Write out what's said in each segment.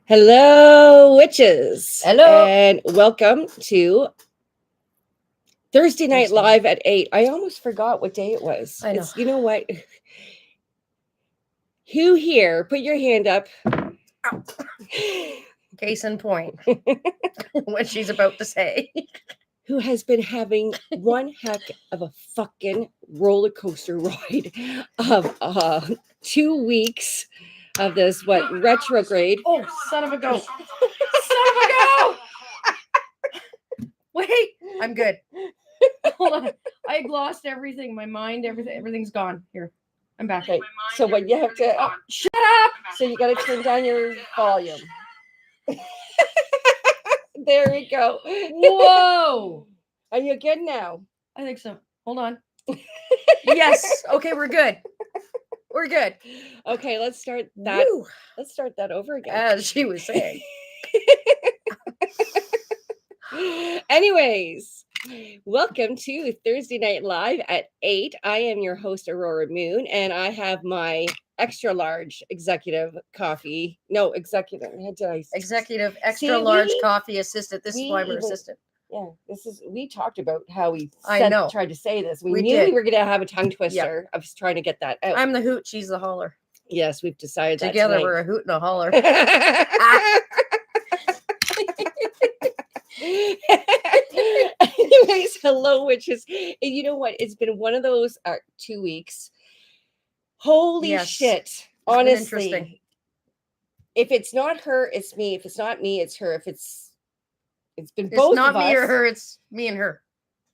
Hello, witches. Hello. And welcome to Thursday Night Thursday. Live at 8. I almost forgot what day it was. I know. You know what? Who here? Put your hand up. Case in point. What she's about to say. Who has been having one heck of a fucking roller coaster ride of 2 weeks of this, retrograde. Oh, son of a goat. Son of a goat. Wait, I'm good. Hold on. I lost everything. My mind, everything's gone. Here. I'm back. Okay. So what you have to shut up. So you got to turn down your volume. There we go. Whoa. Are you good now? I think so. Hold on. Yes. Okay, we're good. We're good. Okay, let's start that. Woo. Let's start that over again. As she was saying. Anyways, welcome to Thursday Night Live at 8. I am your host, Aurora Moon, and I have my extra large executive coffee. No, executive. Executive extra large coffee assistant. This is why I'm an assistant. Yeah, we talked about how we tried to say this. We knew we were going to have a tongue twister. Yep. I was trying to get that out. I'm the hoot, she's the holler. Yes, we've decided together that we're a hoot and a holler. Anyways, hello, witches. And you know what? It's been one of those 2 weeks. Holy shit. Honestly. If it's not her, it's me. If it's not me, it's her. If it's been both of us. It's not me or her, it's me and her.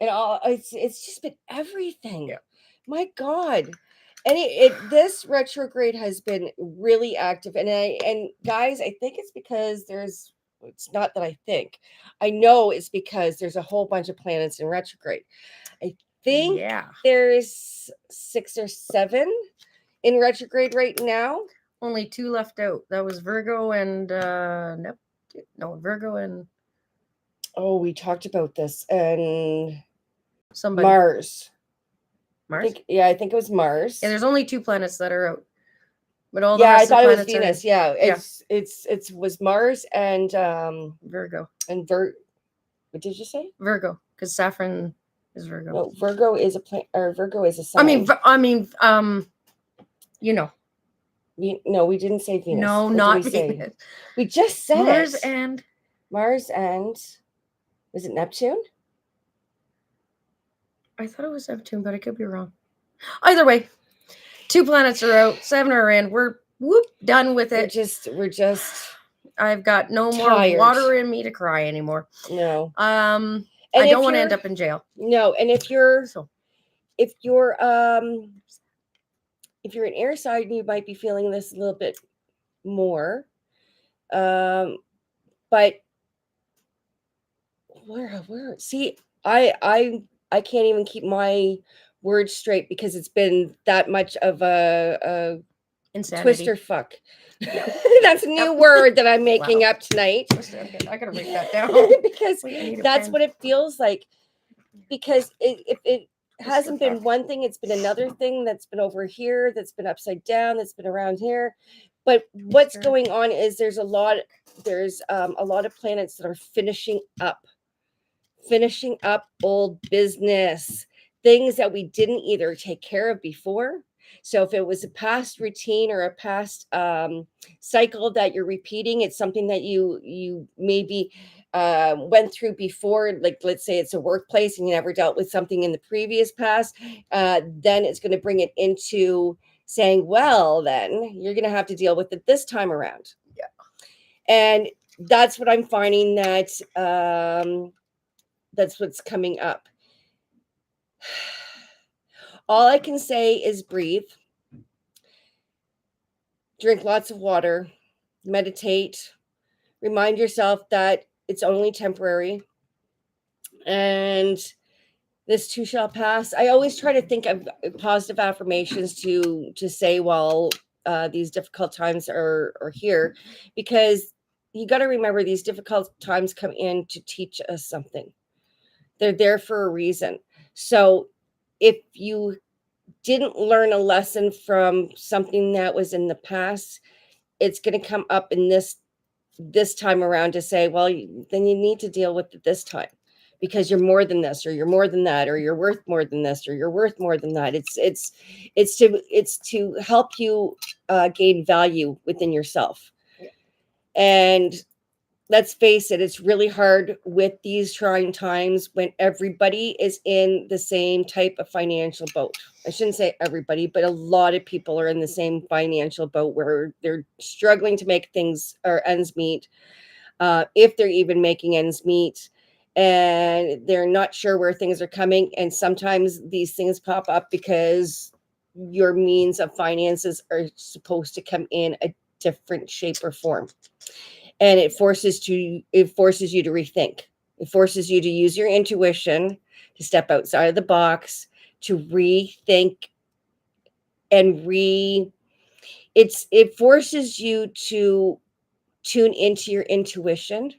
And it's just been everything. Yeah. My God. And this retrograde has been really active. And guys, I think it's because it's not that I think. I know it's because there's a whole bunch of planets in retrograde. I think there's 6 or 7 in retrograde right now. Only 2 left out. That was Virgo and Virgo and we talked about this and somebody. Mars. I think it was Mars. Yeah, there's only 2 planets that are out. But all I thought it was Venus. It was Mars and Virgo. And what did you say? Virgo, because Saffron is Virgo. No, Virgo is a planet, or Virgo is a sign. No, we didn't say Venus. No, what not did we Venus. Say? We just said Mars and was it Neptune? I thought it was Neptune, but I could be wrong. Either way, 2 planets are out, 7 are in. We're done with it. We're just. I've got no more water in me to cry anymore. No. I don't want to end up in jail. No, and if you're an air sign, you might be feeling this a little bit more. But where? See, I can't even keep my words straight because it's been that much of a insanity. Twister fuck. That's a new word that I'm making up tonight. I gotta write that down because that's what it feels like. Because if it hasn't been one thing, it's been another thing that's been over here, that's been upside down, that's been around here. But what's going on is there's a lot of planets that are finishing up old business, things that we didn't either take care of before. So if it was a past routine or a past cycle that you're repeating, it's something that you maybe went through before, like let's say it's a workplace and you never dealt with something in the previous past, then it's going to bring it into saying, well, then you're going to have to deal with it this time around. Yeah. And that's what I'm finding that's what's coming up. All I can say is breathe, drink lots of water, meditate, remind yourself that it's only temporary and this too shall pass. I always try to think of positive affirmations to say while these difficult times are here, because you got to remember these difficult times come in to teach us something. They're there for a reason. So if you didn't learn a lesson from something that was in the past, it's going to come up in this this time around to say, well, then you need to deal with it this time, because you're more than this, or you're more than that, or you're worth more than this, or you're worth more than that. It's to help you gain value within yourself. And let's face it, it's really hard with these trying times when everybody is in the same type of financial boat. I shouldn't say everybody, but a lot of people are in the same financial boat where they're struggling to make things or ends meet, if they're even making ends meet, and they're not sure where things are coming. And sometimes these things pop up because your means of finances are supposed to come in a different shape or form, and it forces you to rethink. It forces you to use your intuition, to step outside of the box, to rethink and it forces you to tune into your intuition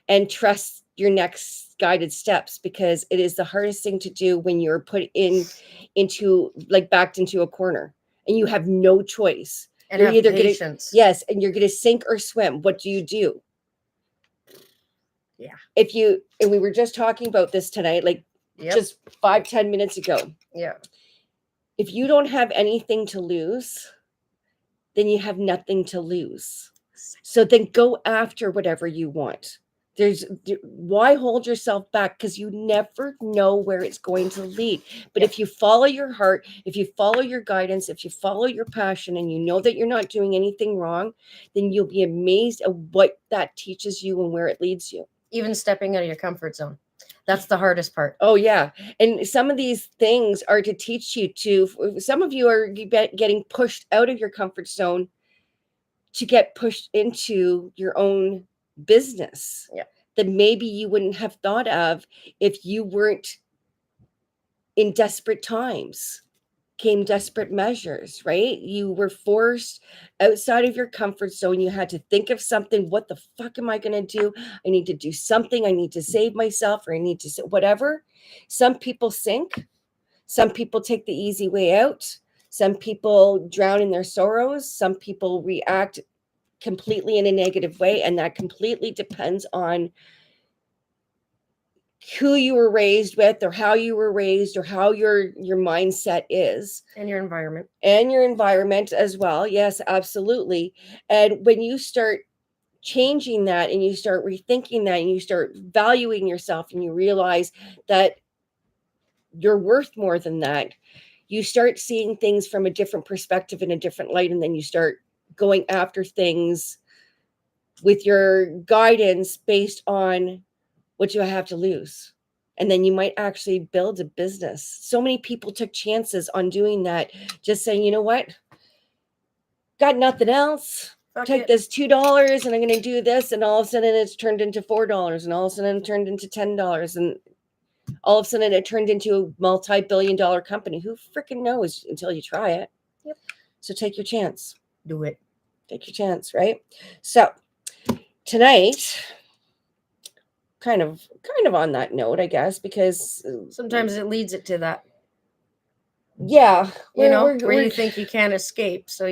and trust your next guided steps, because it is the hardest thing to do when you're put into like backed into a corner and you have no choice. And You're have either patience. yes, and you're gonna sink or swim. What do you do? Yeah. And we were just talking about this tonight, like just 5-10 minutes ago. Yeah. If you don't have anything to lose, then you have nothing to lose. So then go after whatever you want. Why hold yourself back? Because you never know where it's going to lead. But if you follow your heart, if you follow your guidance, if you follow your passion, and you know that you're not doing anything wrong, then you'll be amazed at what that teaches you and where it leads you. Even stepping out of your comfort zone. That's the hardest part. Oh, yeah. And some of these things are to teach you to, some of you are getting pushed out of your comfort zone to get pushed into your own business that maybe you wouldn't have thought of if you weren't in desperate times. Came desperate measures, right? You were forced outside of your comfort zone. You had to think of something. What the fuck am I going to do? I need to do something. I need to save myself, or I need to whatever. Some people sink. Some people take the easy way out. Some people drown in their sorrows. Some people react completely in a negative way, and that completely depends on who you were raised with, or how you were raised, or how your mindset is, and your environment as well. Yes, absolutely. And when you start changing that, and you start rethinking that, and you start valuing yourself, and you realize that you're worth more than that, you start seeing things from a different perspective, in a different light, and then you start going after things with your guidance based on what do I have to lose? And then you might actually build a business. So many people took chances on doing that, just saying, you know what? Got nothing else. Take this $2 and I'm going to do this. And all of a sudden it's turned into $4, and all of a sudden it turned into $10. And all of a sudden it turned into a multi-billion-dollar company. Who freaking knows until you try it? Yep. So take your chance. Do it. Take your chance, right? So tonight, kind of on that note, I guess, because sometimes it leads it to that. Yeah, where you think you can't escape, so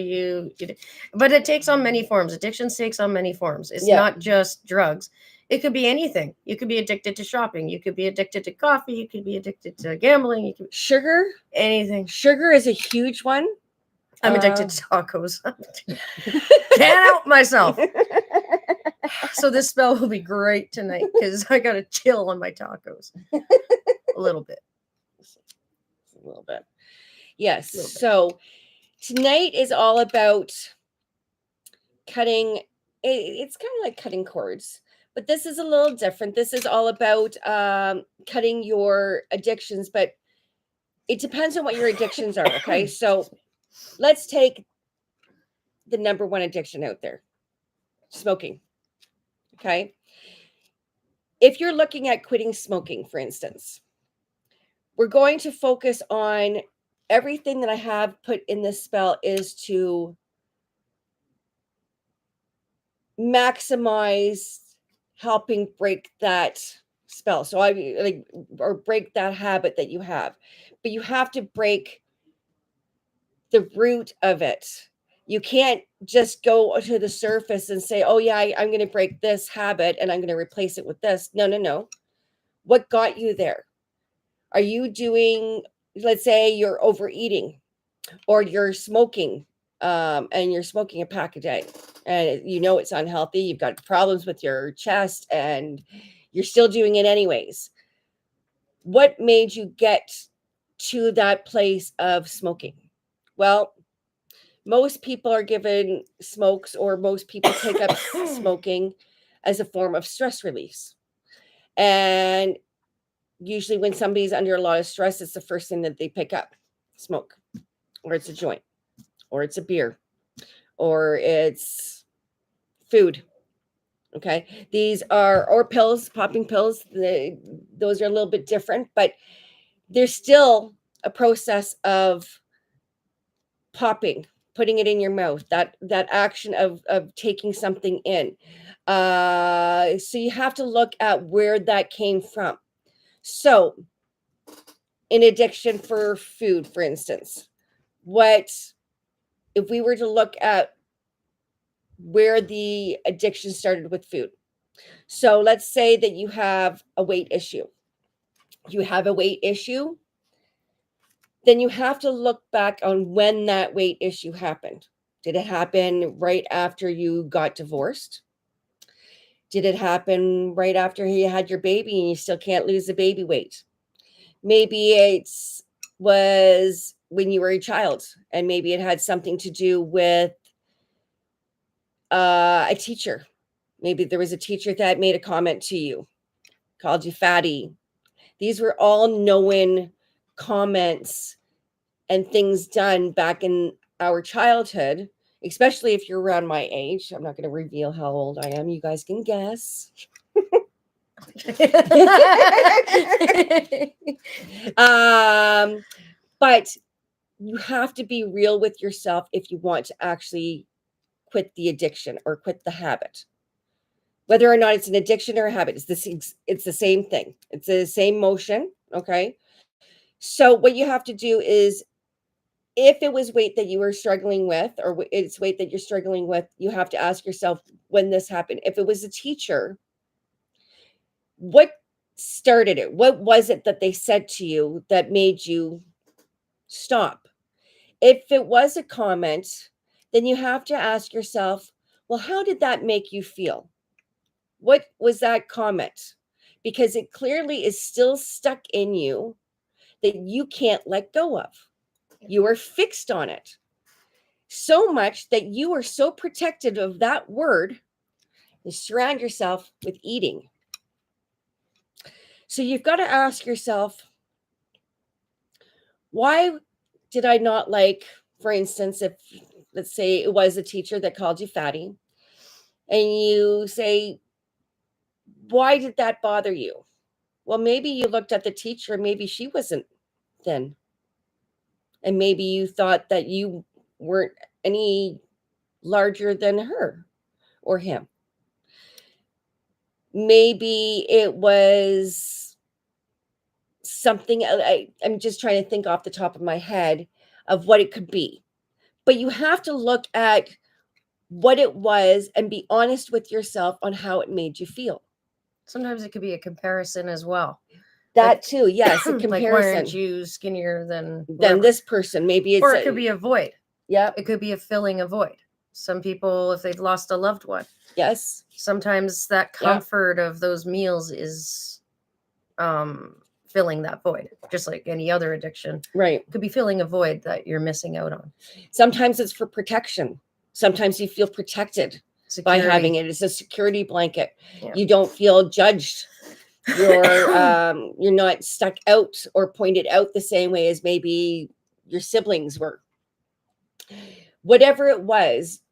but it takes on many forms. Addiction takes on many forms. It's not just drugs. It could be anything. You could be addicted to shopping. You could be addicted to coffee. You could be addicted to gambling. You could sugar. Anything. Sugar is a huge one. I'm addicted to tacos. Can't help myself. So this spell will be great tonight, because I got to chill on my tacos a little bit. Yes. So tonight is all about cutting. It's kind of like cutting cords, but this is a little different. This is all about cutting your addictions, but it depends on what your addictions are. Okay. So let's take the number one addiction out there: smoking. Okay. If you're looking at quitting smoking, for instance, we're going to focus on everything that I have put in this spell is to maximize helping break that spell. So or break that habit that you have. But you have to break the root of it. You can't just go to the surface and say, oh, yeah, I'm going to break this habit and I'm going to replace it with this. No, no, no. What got you there? Are you doing, let's say you're overeating or you're smoking, and you're smoking a pack a day and you know it's unhealthy. You've got problems with your chest and you're still doing it anyways. What made you get to that place of smoking? Well, most people are given smokes, or most people take up smoking as a form of stress release. And usually, when somebody's under a lot of stress, it's the first thing that they pick up: smoke, or it's a joint, or it's a beer, or it's food. Okay. These are, or pills, popping pills. Those are a little bit different, but there's still a process of popping, putting it in your mouth, that action of taking something in. So you have to look at where that came from. So in addiction for food, for instance, what if we were to look at where the addiction started with food? So let's say that you have a weight issue. You have a weight issue, then you have to look back on when that weight issue happened. Did it happen right after you got divorced? Did it happen right after you had your baby and you still can't lose the baby weight? Maybe it's was when you were a child, and maybe it had something to do with a teacher. Maybe there was a teacher that made a comment to you, called you fatty. These were all known comments and things done back in our childhood, especially if you're around my age. I'm not going to reveal how old I am. You guys can guess. But you have to be real with yourself if you want to actually quit the addiction or quit the habit. Whether or not it's an addiction or a habit, it's the same thing. It's the same motion. Okay. So what you have to do is, if it was weight that you were struggling with, or it's weight that you're struggling with, you have to ask yourself when this happened. If it was a teacher, what started it? What was it that they said to you that made you stop? If it was a comment, then you have to ask yourself, well, how did that make you feel? What was that comment? Because it clearly is still stuck in you that you can't let go of. You are fixed on it so much that you are so protective of that word. You surround yourself with eating. So you've got to ask yourself, why did I not like, for instance, if let's say it was a teacher that called you fatty, and you say, why did that bother you? Well, maybe you looked at the teacher, maybe she wasn't thin. And maybe you thought that you weren't any larger than her or him. Maybe it was something, I'm just trying to think off the top of my head of what it could be. But you have to look at what it was and be honest with yourself on how it made you feel. Sometimes it could be a comparison as well. That too, yes, a comparison. Like, why aren't you skinnier than this person? Maybe it's, or it could be a void. Yeah, it could be a filling a void. Some people, if they've lost a loved one, yes, sometimes that comfort of those meals is filling that void, just like any other addiction. Right. It could be filling a void that you're missing out on. Sometimes it's for protection. Sometimes you feel protected by having it. It's a security blanket. Yeah. You don't feel judged. You're not stuck out or pointed out the same way as maybe your siblings were. Whatever it was,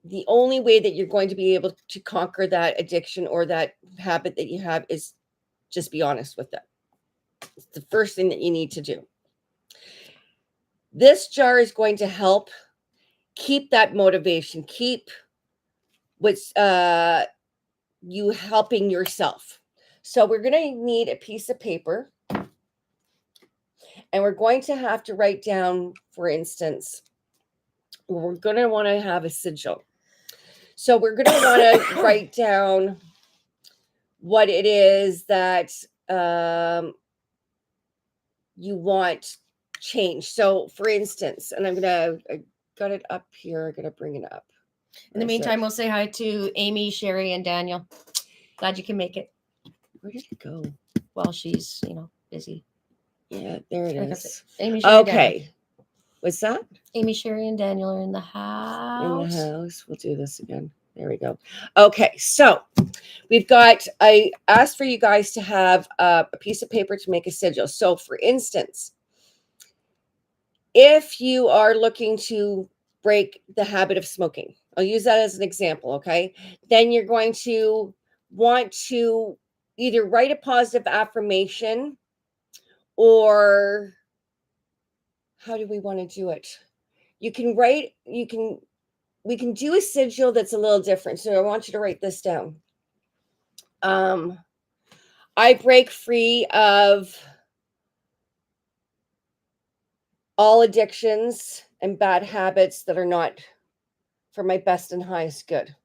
the only way that you're going to be able to conquer that addiction or that habit that you have is just be honest with it. It's the first thing that you need to do. This jar is going to help keep that motivation, keep what's you helping yourself. So we're going to need a piece of paper, and we're going to have to write down, for instance, we're going to want to have a sigil. So we're going to want to write down what it is that you want change. So for instance, and I got it up here. I'm going to bring it up. In the meantime, we'll say hi to Amy, Sherry, and Daniel. Glad you can make it. Where did it go? Well, she's, busy. Yeah, there it is. Amy, Sherry, okay. Daniel. What's that? Amy, Sherry, and Daniel are in the house. In the house. We'll do this again. There we go. Okay, so I asked for you guys to have a piece of paper to make a sigil. So for instance, if you are looking to break the habit of smoking, I'll use that as an example, okay? Then you're going to want to either write a positive affirmation, or how do we want to do it? We can do a sigil that's a little different. So I want you to write this down. I break free of all addictions and bad habits that are not for my best and highest good.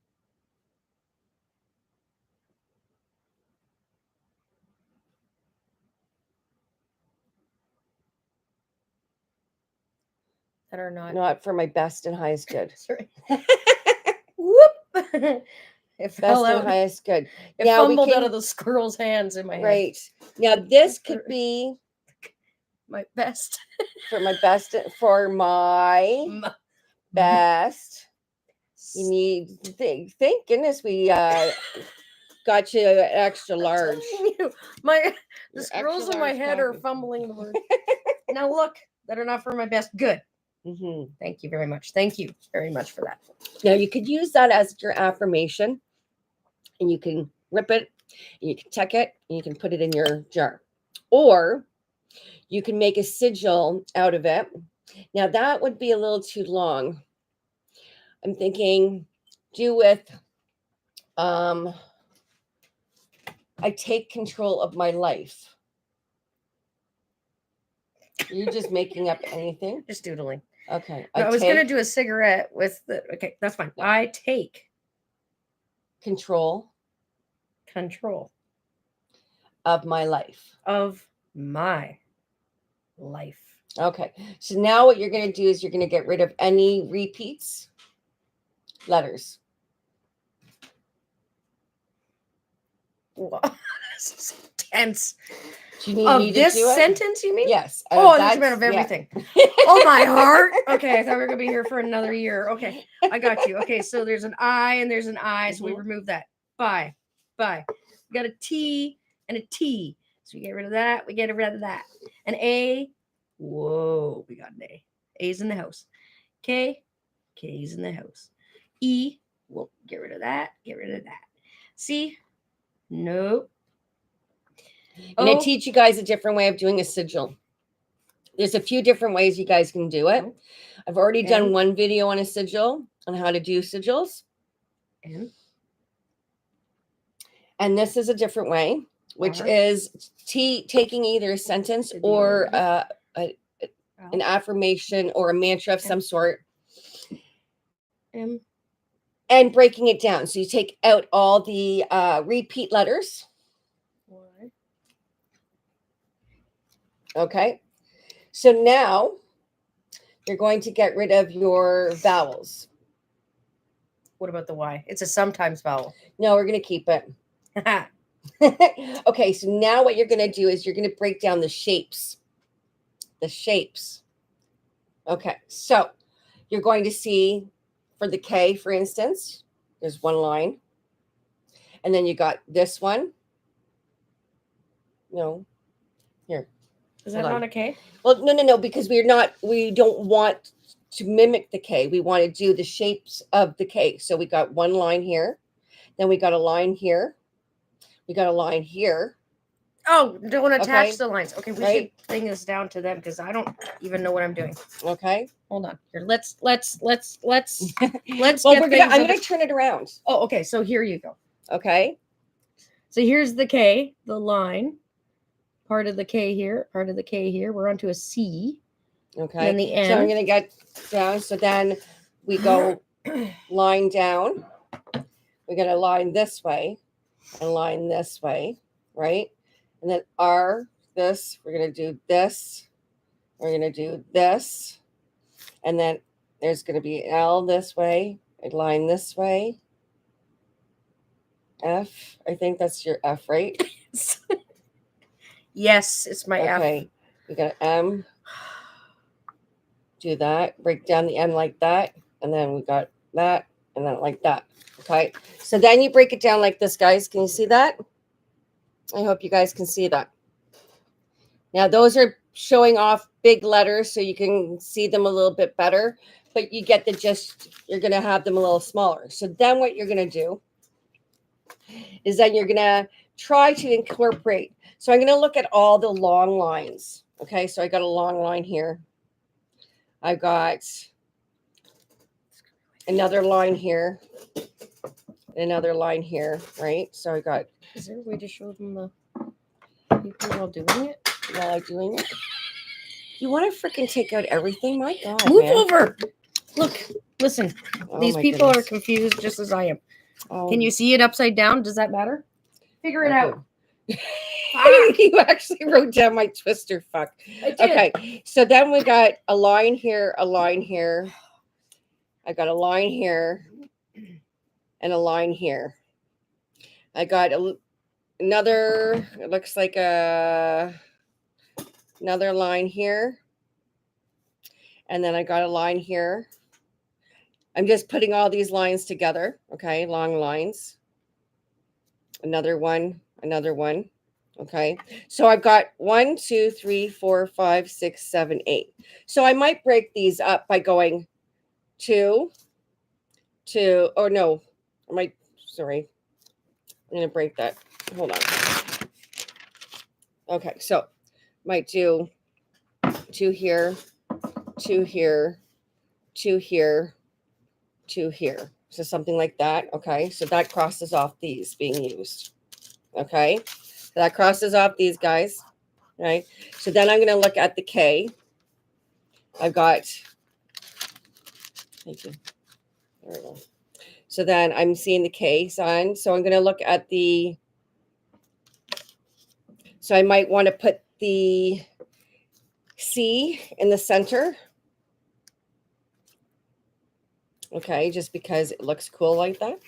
That are Not for my best and highest good. Sorry. Whoop. It fell Best out. and highest good. It Now fumbled out of the squirrel's hands in my hand. Right. Now this could be my best. For my best. You need thank goodness we got you an extra large. The squirrels in my head are fumbling the word. Now look, that are not for my best good. Mm-hmm. Thank you very much. Thank you very much for that. Now you could use that as your affirmation, and you can rip it, and you can tuck it, and you can put it in your jar, or you can make a sigil out of it. Now that would be a little too long. I'm thinking do with I take control of my life. You're just making up anything? Just doodling. Okay. No, I was going to do a cigarette with the... Okay, that's fine. Yeah. I take... Control. Of my life. Of my life. Okay. So now what you're going to do is you're going to get rid of any repeats. Letters. Wow. This is intense. Do you need me this to do sentence, you mean? Yes. Oh, that's meant of everything. Yeah. Oh, my heart. Okay, I thought we were going to be here for another year. Okay, I got you. Okay, so there's an I and there's an I, so we remove that. Bye. We got a T and a T. So we get rid of that. We get rid of that. An A. Whoa, we got an A. A's in the house. K. K's in the house. E. We'll get rid of that. Get rid of that. C. Nope. And I teach you guys a different way of doing a sigil. There's a few different ways you guys can do it. I've already done one video on a sigil, on how to do sigils. And this is a different way, which is taking either a sentence or an affirmation or a mantra of some sort. And breaking it down. So you take out all the repeat letters. Okay. So now you're going to get rid of your vowels. What about the Y? It's a sometimes vowel. No, we're going to keep it. Okay. So now what you're going to do is you're going to break down the shapes. Okay. So you're going to see for the K, for instance, there's one line. And then you got this one. No. Here. Is that not a K? Well, no, because we don't want to mimic the K. We want to do the shapes of the K. So we got one line here. Then we got a line here. We got a line here. Oh, don't attach the lines. Okay, we should bring this down to them because I don't even know what I'm doing. Okay. Hold on. Here, let's well, I'm going to turn it around. Oh, okay. So here you go. Okay. So here's the K, the line. Part of the K here. We're onto a C. Okay. And the N. So I'm going to get down. So then we go line down. We're going to line this way and line this way, right? And then R, this, we're going to do this. We're going to do this. And then there's going to be L this way, a line this way. F, I think that's your F, right? Yes, it's my F. Okay, we got M. Do that, break down the M like that, and then we got that, and then like that. Okay, so then you break it down like this, guys. Can you see that? I hope you guys can see that. Now, those are showing off big letters, so you can see them a little bit better, but you get the gist. You're going to have them a little smaller. So then what you're going to do is then you're going to try to incorporate. So I'm going to look at all the long lines. Okay, so I got a long line here. I got another line here, another line here, right? So I got. Is there a way to show them the people while doing it? While I'm doing it, you want to freaking take out everything? My God, move man. over. Look, listen. Oh, These people are confused just as I am. Oh. Can you see it upside down? Does that matter? Figure it out. You actually wrote down my twister. Fuck. I did. Okay, so then we got a line here, a line here. I got a line here, and a line here. I got another. It looks like another line here, and then I got a line here. I'm just putting all these lines together. Okay, long lines. Another one, another one. Okay, so I've got 1, 2, 3, 4, 5, 6, 7, 8. So I might break these up by going 2, 2, or no, I might, sorry, I'm going to break that. Hold on. Okay, so might do 2 here, 2 here, 2 here, 2 here. So something like that. Okay, so that crosses off these being used. Okay, so that crosses off these guys. Right. So then I'm going to look at the K. I've got. Thank you. There we go. So then I'm seeing the K sign. So I'm going to look at the. So I might want to put the C in the center. Okay, just because it looks cool like that.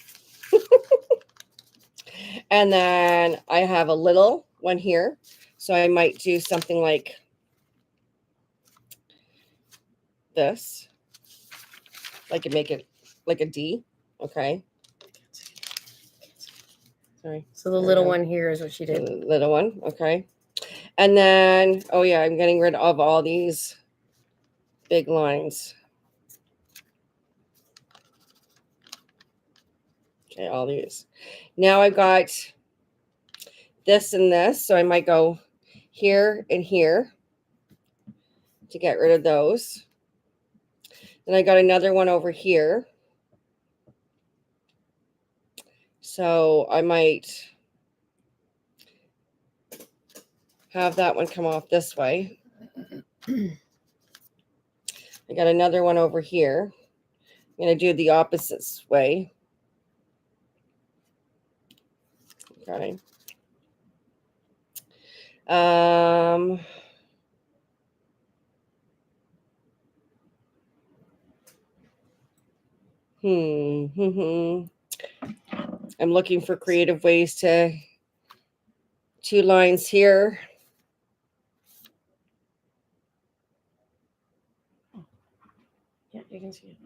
And then I have a little one here. So I might do something like this. Like make it like a D. Okay. Sorry. So the little one here is what she did. The little one. Okay. And then, oh yeah, I'm getting rid of all these big lines. Okay, all these. Now I've got this and this. So I might go here and here to get rid of those. Then I got another one over here. So I might have that one come off this way. I got another one over here. I'm going to do the opposite way. Okay. I'm looking for creative ways to 2 lines here. Yeah, you can see it.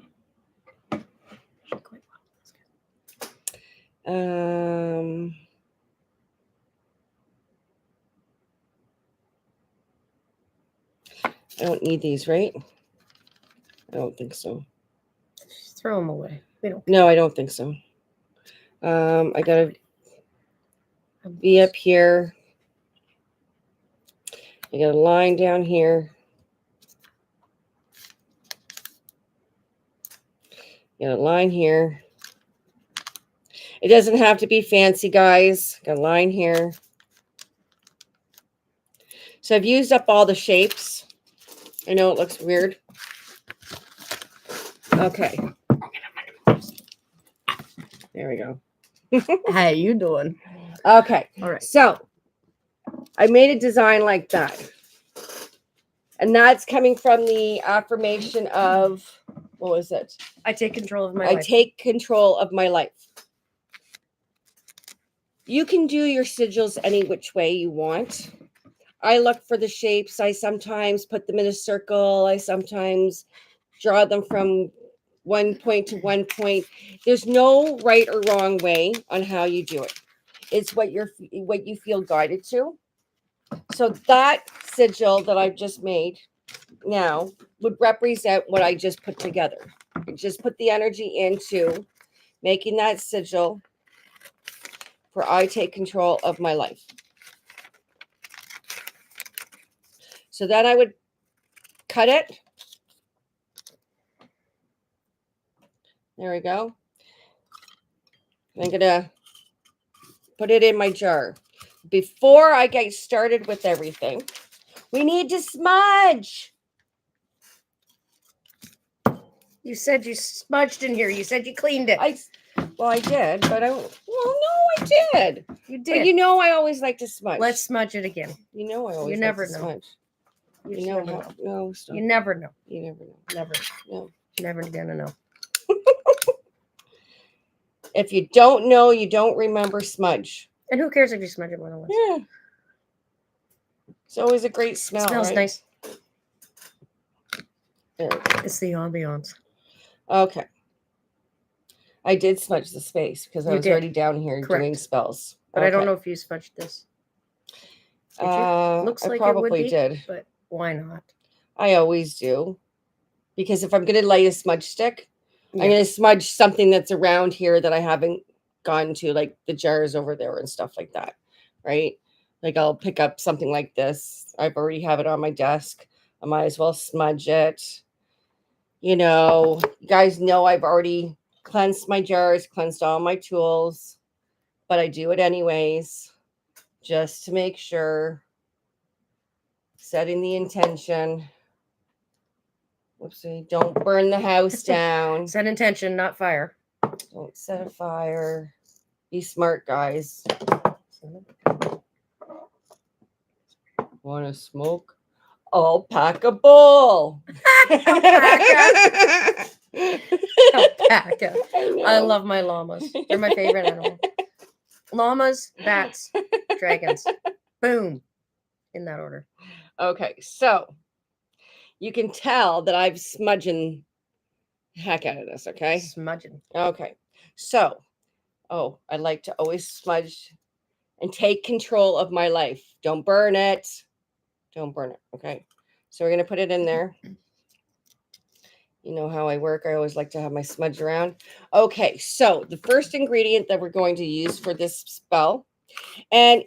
I don't need these, right? I don't think so. Just throw them away. We don't. No, I don't think so. I gotta be up here. I got a line down here. Got a line here. It doesn't have to be fancy, guys. Got a line here. So I've used up all the shapes. I know it looks weird. Okay. There we go. How you doing? Okay. All right. So I made a design like that. And that's coming from the affirmation of, what was it? I take control of my I life. take control of my life. You can do your sigils any which way you want. I look for the shapes. I sometimes put them in a circle. I sometimes draw them from one point to one point. There's no right or wrong way on how you do it. It's what you feel guided to. So that sigil that I've just made now would represent what I just put together. I just put the energy into making that sigil for I take control of my life. So then I would cut it. There we go. I'm going to put it in my jar. Before I get started with everything, we need to smudge. You said you smudged in here. You said you cleaned it. I did, but I did. You But did. I always like to smudge. Let's smudge it again. I always never like to know. smudge. You never know. No, stop. You never know. You never know. Never. No. Never gonna know. If you don't know, you don't remember smudge. And who cares if you smudge it more than once? Yeah. It's always a great smell. Smells right? nice. There we go. It's the ambiance. Okay. I did smudge the space because I You was did. already down here Correct. doing spells. But I don't know if you smudged this. Did you? Looks I like probably it would be, did. but why not? I always do. Because if I'm going to light a smudge stick, Yeah. I'm going to smudge something that's around here that I haven't gone to, like the jars over there and stuff like that, right? Like I'll pick up something like this. I've already have it on my desk. I might as well smudge it. You guys know I've already cleansed my jars, cleansed all my tools, but I do it anyways, just to make sure. Setting the intention. Whoopsie, don't burn the house down. Set intention, not fire. Don't set a fire. Be smart, guys. Want to smoke? I'll pack a bowl. Alpaca. Alpaca. I love my llamas. They're my favorite animal. Llamas, bats, dragons. Boom. In that order. Okay, so you can tell that I've smudging the heck out of this, okay? Smudging. Okay, so, I like to always smudge and take control of my life. Don't burn it. Don't burn it, okay? So we're going to put it in there. You know how I work. I always like to have my smudge around. Okay, so the first ingredient that we're going to use for this spell, and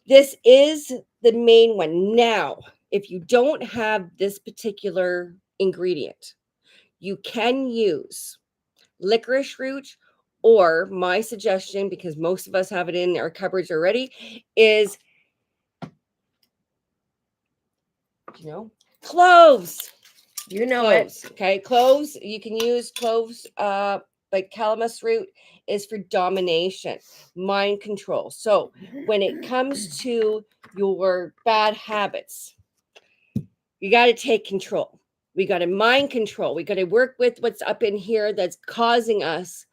this is the main one. Now, if you don't have this particular ingredient, you can use licorice root, or my suggestion, because most of us have it in our cupboards already, is, cloves. You know Cloves. it. Okay, cloves. You can use cloves. Like calamus root is for domination, mind control. So when it comes to your bad habits, you got to take control. We got to mind control. We got to work with what's up in here that's causing us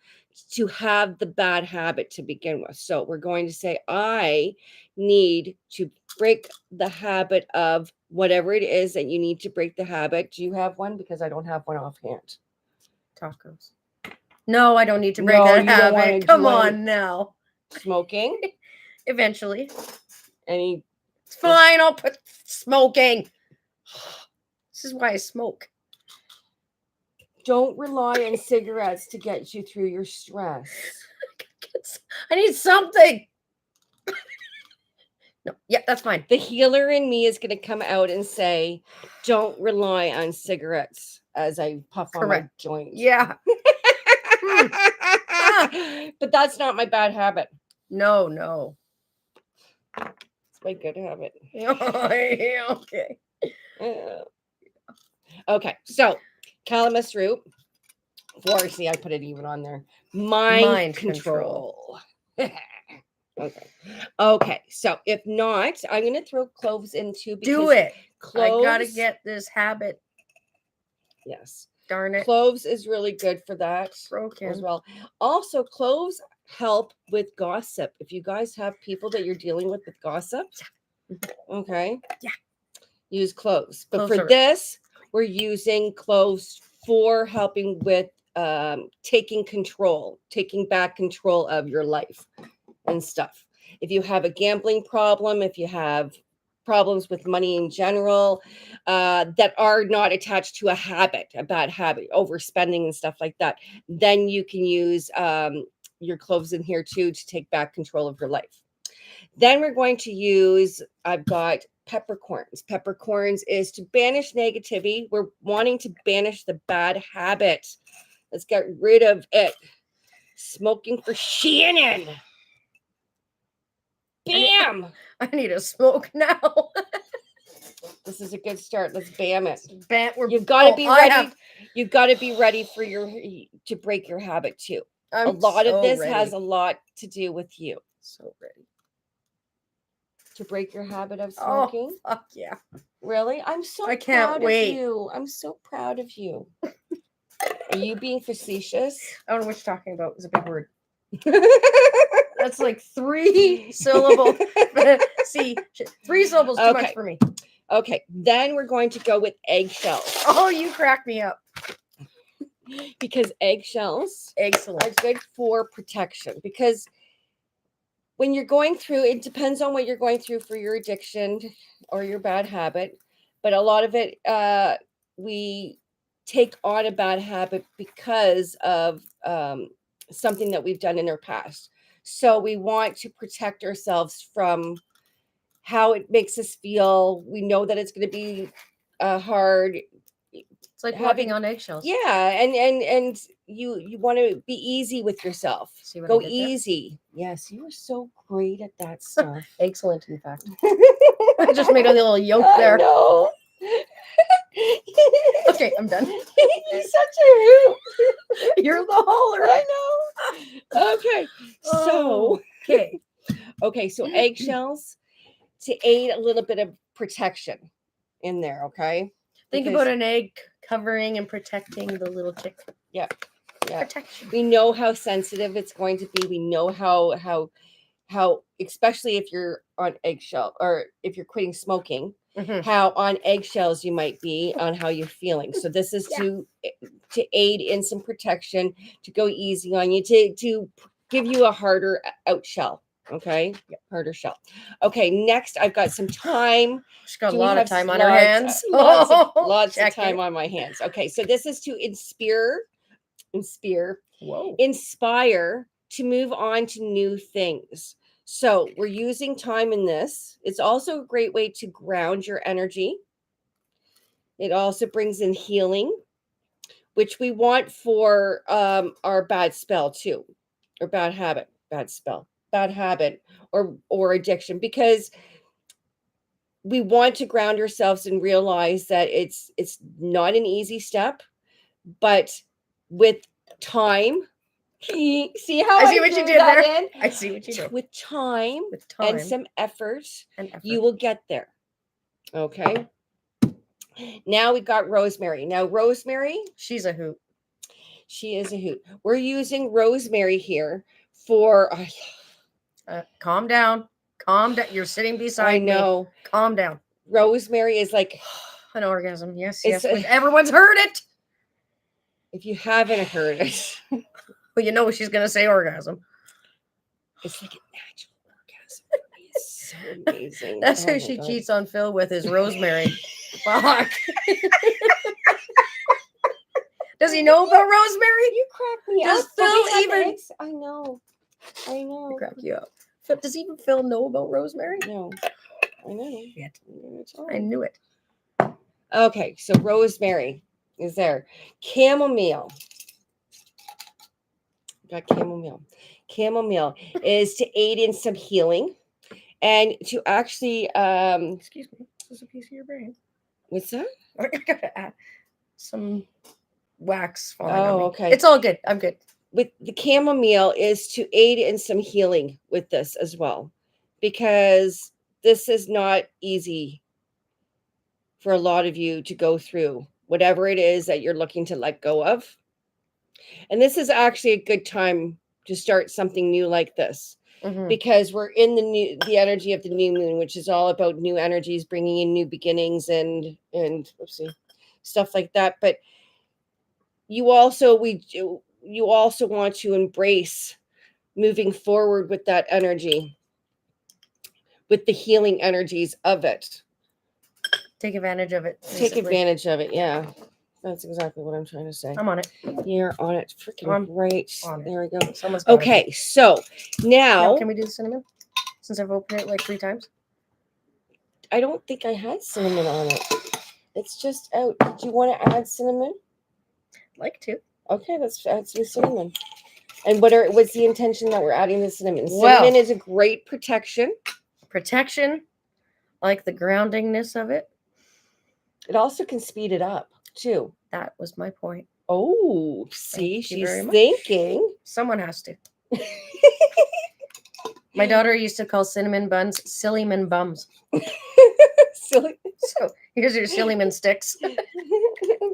to have the bad habit to begin with. So we're going to say, I need to break the habit of whatever it is that you need to break the habit. Do you have one? Because I don't have one offhand. Tacos. No, I don't need to break No, that you don't wanna habit. do Come any- on now. Smoking? Eventually. Any? It's fine. I'll put smoking. This is why I smoke. Don't rely on cigarettes to get you through your stress. I need something. No, yeah, that's fine. The healer in me is going to come out and say, don't rely on cigarettes as I puff on my joint. Yeah. But that's not my bad habit. No. It's my good habit. Okay. Okay, so calamus root. See, I put it even on there. Mind control. Okay. So if not, I'm going to throw cloves in too. Do it. Cloves, I gotta get this habit. Yes. Darn it. Cloves is really good for that Broken. as well. Also, cloves help with gossip. If you guys have people that you're dealing with gossip, okay. Yeah. Use cloves. But Cloves for this, we're using cloves for helping with taking back control of your life and stuff. If you have a gambling problem, if you have problems with money in general that are not attached to a bad habit, overspending and stuff like that, then you can use your cloves in here too to take back control of your life. Then we're going to use, I've got peppercorns. Peppercorns is to banish negativity. We're wanting to banish the bad habit. Let's get rid of it. Smoking for Shannon. Bam! I need a smoke now. This is a good start. Let's bam it. You've got to be ready. You've got to be ready for to break your habit too. A lot of this has a lot to do with you. So ready to break your habit of smoking. Oh, fuck yeah! Really? I can't proud wait. Of you. I'm so proud of you. Are you being facetious? I don't know what you're talking about. It's a big word. That's like 3 syllables. See, 3 syllables too much for me. Okay, then we're going to go with eggshells. Oh, you crack me up. Because eggshells are good for protection. Because when you're going through, it depends on what you're going through for your addiction or your bad habit. But a lot of it, we take on a bad habit because of something that we've done in our past. So we want to protect ourselves from how it makes us feel. We know that it's going to be hard. It's like walking on eggshells. Yeah, and you want to be easy with yourself. See what Go I did easy. There? Yes, you are so great at that stuff. Excellent, in fact. I just made a little yoke there. No. Okay, I'm done. You're such a hoot. You're the holler. I know. Okay. So okay. So eggshells to aid a little bit of protection in there, okay? Think about an egg covering and protecting the little chick. Yeah. Protection. We know how sensitive it's going to be. We know how especially if you're on eggshell or if you're quitting smoking, how on eggshells you might be on how you're feeling. So this is to aid in some protection, to go easy on you, to give you a harder out shell. Okay. Harder shell. Okay. Next, I've got some time. She's got a lot of time on her hands. Lots of time on my hands. Okay. So this is to inspire to move on to new things. So we're using time in this. It's also a great way to ground your energy. It also brings in healing, which we want for our bad spell too, or bad habit or addiction, because we want to ground ourselves and realize that it's not an easy step, but with time. See how I see what you did there? I see what you did. With time and some effort, you will get there. Okay. Now we got rosemary. Now rosemary, she's a hoot. She is a hoot. We're using rosemary here for. Calm down. Calm down. You're sitting beside me. I know. Calm down. Rosemary is like an orgasm. Yes. Everyone's heard it. If you haven't heard it. Well, you know she's going to say orgasm. It's like a natural orgasm. It's so amazing. That's who she cheats on Phil with, is rosemary. Fuck. Does he know about rosemary? You crack me up. Does Phil even? I know. I crack you up. Does even Phil know about rosemary? No. I know. I knew it. Okay, so rosemary is there. Chamomile. Got chamomile. Chamomile is to aid in some healing and to actually excuse me, this is a piece of your brain. What's that? I gotta add some wax falling on me. Okay. It's all good. I'm good. with the chamomile is to aid in some healing with this as well, because this is not easy for a lot of you to go through, whatever it is that you're looking to let go of. And this is actually a good time to start something new like this, because we're in the energy of the new moon, which is all about new energies, bringing in new beginnings and oopsie, stuff like that. But you also want to embrace moving forward with that energy, with the healing energies of it. Take advantage of it. Take advantage of it. Yeah. That's exactly what I'm trying to say. I'm on it. You're on it. Freaking right. There we go. Someone's okay. So now, can we do the cinnamon? Since I've opened it like 3 times. I don't think I had cinnamon on it. It's just out. Do you want to add cinnamon? Like to. Okay, let's add some cinnamon. And what's the intention that we're adding the cinnamon? Cinnamon is a great protection. Protection, like the groundingness of it. It also can speed it up too. That was my point. Oh, see, she's thinking. Someone has to. My daughter used to call cinnamon buns sillyman bums. Silly. So here's your sillyman sticks.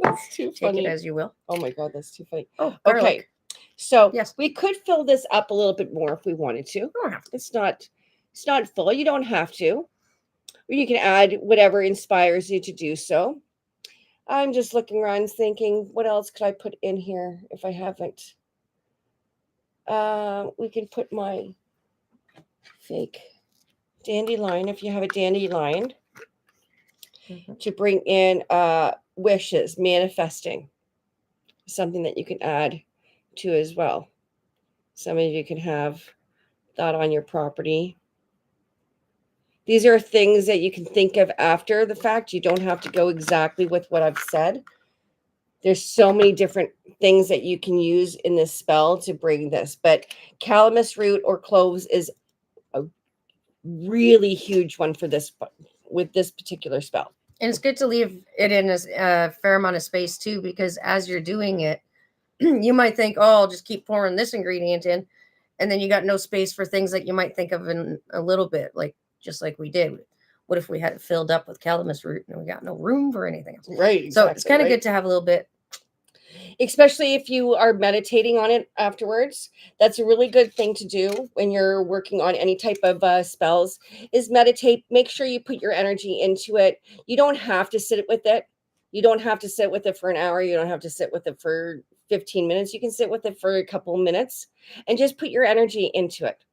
That's too funny. Take it as you will. Oh my God, that's too funny. Oh, garlic. Okay. So yes, we could fill this up a little bit more if we wanted to. It's not full. You don't have to. Or you can add whatever inspires you to do so. I'm just looking around thinking, what else could I put in here if I haven't? We can put my fake dandelion, if you have a dandelion, to bring in wishes, manifesting. Something that you can add to as well. Some of you can have that on your property. These are things that you can think of after the fact. You don't have to go exactly with what I've said. There's so many different things that you can use in this spell to bring this. But calamus root or cloves is a really huge one for this, with this particular spell. And it's good to leave it in a fair amount of space too, because as you're doing it, you might think, oh, I'll just keep pouring this ingredient in. And then you got no space for things that you might think of in a little bit, like just like we did. What if we had it filled up with calamus root and we got no room for anything else? Right. Exactly, so it's kind of good to have a little bit. Especially if you are meditating on it afterwards. That's a really good thing to do when you're working on any type of spells, is meditate. Make sure you put your energy into it. You don't have to sit with it. You don't have to sit with it for an hour. You don't have to sit with it for 15 minutes. You can sit with it for a couple of minutes and just put your energy into it,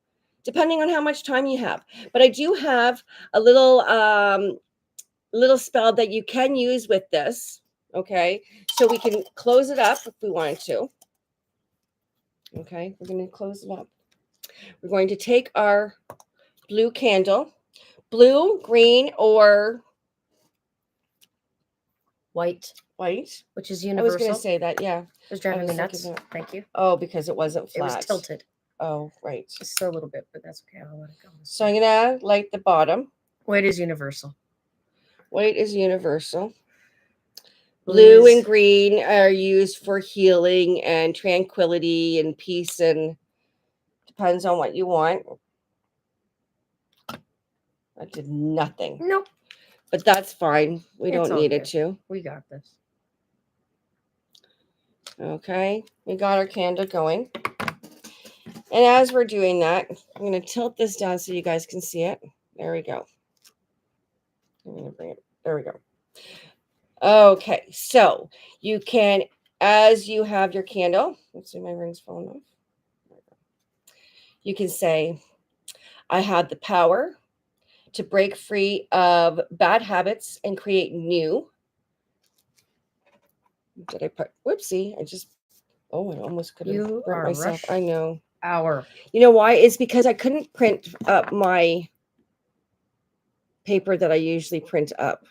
depending on how much time you have. But I do have a little spell that you can use with this. Okay, so we can close it up if we wanted to. Okay, we're going to close it up. We're going to take our blue candle, blue, green, or white, which is universal. I was going to say that, yeah. It was driving me nuts. Thank you. Oh, because it wasn't flat. It was tilted. Oh, right. Just still a little bit, but that's okay. I'll let it go. So I'm going to light the bottom. White is universal. White is universal. Blue and green are used for healing and tranquility and peace, and depends on what you want. I did nothing. Nope. But that's fine. We don't need it to. We got this. Okay. We got our candle going. And as we're doing that, I'm going to tilt this down so you guys can see it. There we go. I'm going to bring it. There we go. Okay, so you can, as you have your candle, let's see, my ring's falling off. You can say, I have the power to break free of bad habits and create new. Did I put, whoopsie, I almost could have burnt myself. I know. You know why? It's because I couldn't print up my paper that I usually print up.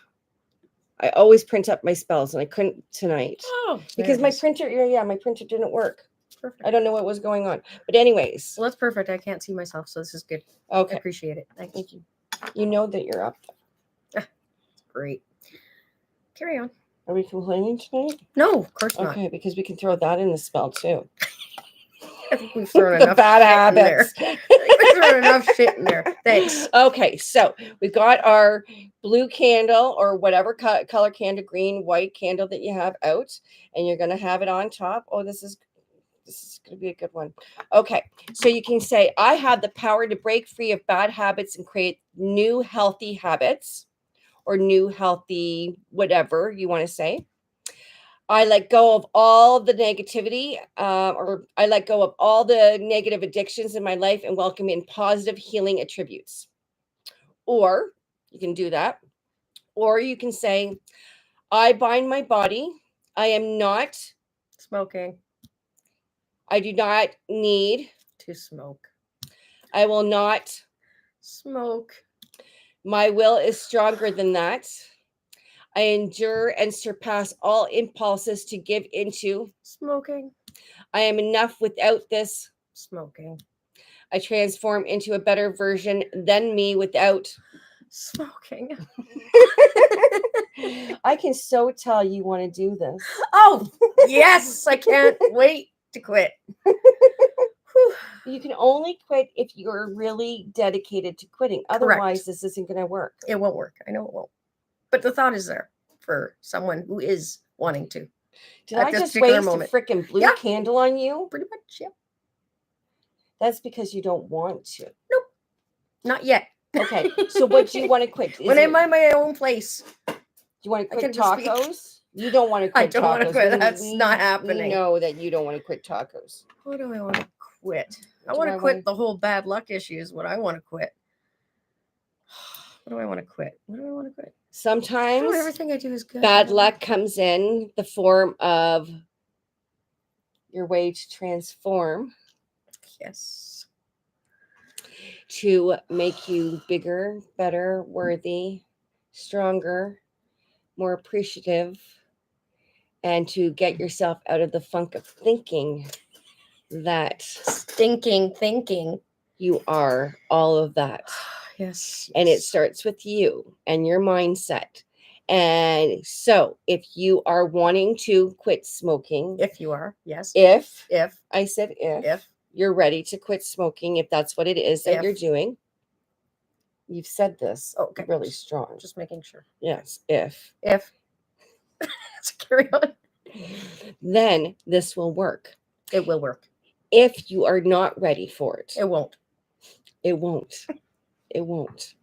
I always print up my spells, and I couldn't tonight. Oh, because my printer, my printer didn't work. Perfect. I don't know what was going on. But anyways. Well, that's perfect. I can't see myself, so this is good. Okay. I appreciate it. Thank you. You know that you're up. Great. Carry on. Are we complaining tonight? No, of course not. Okay, because we can throw that in the spell too. I think we've thrown The enough bad shit in there. habits. I think we've thrown enough shit in there. Thanks. Okay, so we've got our blue candle or whatever color candle, green, white candle that you have out, and you're going to have it on top. Oh, this is going to be a good one. Okay, so you can say, I have the power to break free of bad habits and create new healthy habits, or new healthy whatever you want to say. I let go of all the negativity, or I let go of all the negative addictions in my life and welcome in positive healing attributes. Or you can do that. Or you can say, I bind my body. I am not Smoking. I do not need to smoke. I will not Smoke. My will is stronger than that. I endure and surpass all impulses to give into. Smoking. I am enough without this. Smoking. I transform into a better version than me without. Smoking. I can so tell you want to do this. Oh, yes. I can't wait to quit. You can only quit if you're really dedicated to quitting. Otherwise, this isn't going to work. It won't work. I know it won't. But the thought is there for someone who is wanting to. Did I just waste a freaking blue candle on you? Pretty much, yeah. That's because you don't want to. Nope. Not yet. Okay. So what do you want to quit? When I'm in my own place. Do you want to quit tacos? You don't want to quit tacos. I don't want to quit. That's not happening. We know that you don't want to quit tacos. What do I want to quit? I want to quit the whole bad luck issues. What I want to quit. What do I want to quit? What do I want to quit? Sometimes everything I do is good. Bad luck comes in the form of your way to transform. Yes. To make you bigger, better, worthy, stronger, more appreciative, and to get yourself out of the funk of thinking that stinking thinking you are all of that. Yes. And it starts with you and your mindset. And so if you are wanting to quit smoking, if you are, yes. If I said if you're ready to quit smoking, if that's what it is that you're doing. You've said this really strong. Just making sure. Yes, if. Let's carry on. Then this will work. It will work. If you are not ready for it. It won't. It won't. It won't.